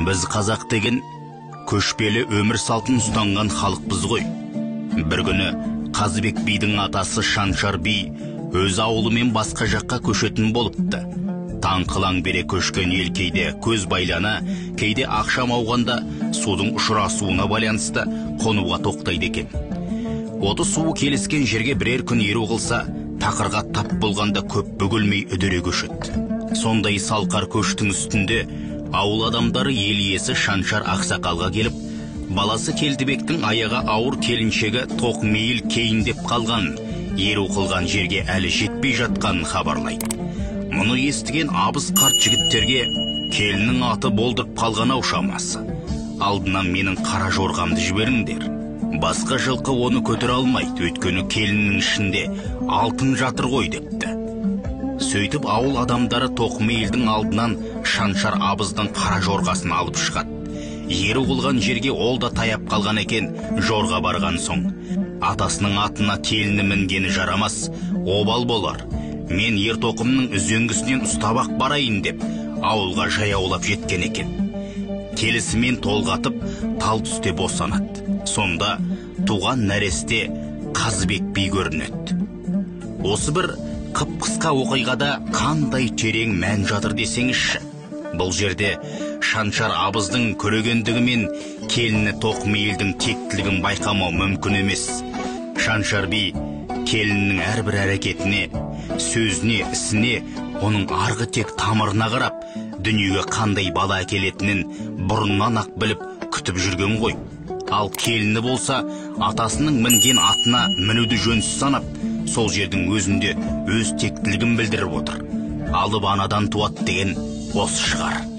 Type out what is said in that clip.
Біз қазақ деген көшпелі өмір салтын ұстанған халықпыз ғой. Бір күні Қазыбек бидің атасы Шаншар би өз ауылымен басқа жаққа көшетін болыпты. Таңқылаң бере көшкен ел кейде көз байлана, кейде ақшам ауғанда судың ұшырасуына байланысты қонуға тоқтайды екен. Оты суы келіскен жерге бірер күн еру қылса, тақырға тап болғанда көп бөгілмей үдере көшеді. Сондай салқар көштің үстінде ауыл адамдары ел иесі Шаншар ақсақалға келіп, баласы Келдібектің аяға ауыр келіншегі Тоқмейіл кейіндеп қалған, еру қылған жерге әлі жетпей жатқанын хабарлайды. Мұны естіген абыз қарт жігіттерге келіннің аты болдырып қалған ау шамасы. Алдынан менің қара жорғамды жіберіңдер. Басқа жылқы оны көтер алмайды, өйткені келіннің ішінде алтын жатыр ғой депті. Сөйтіп ауыл адамдары Тоқмейілдің алдынан Шаншар абыздың қара жорғасын алып шығады. Еру қылған жерге ол да таяп қалған екен. Жорға барған соң атасының атына келіні мінгені жарамас, обал болар. Мен ертоқымның үзеңгісінен ұстабақ барайын деп ауылға жаяулап жеткен екен. Келісімен толғатып тал түсте босанады. Сонда туған нәресте Қазыбек би көрінеді. Осы бір қып-қысқа оқиғада қандай терең мән жатыр десеңізші. Бұл жерде Шаншар абыздың көрегендігі мен келіні Тоқмейілдің тектілігін байқамау мүмкін емес. Шаншар би келіннің әрбір әрекетіне, сөзіне, ісіне, оның арғы тек тамырына қарап, дүниеге қандай бала әкелетінін бұрыннан ақ біліп күтіп жүрген ғой. Ал келіні болса, атасының мінген атына мінуді жөнсіз санап, сол жердің өзінде өз тектілігін білдіріп отыр. Алып анадан туады деген осы шығар.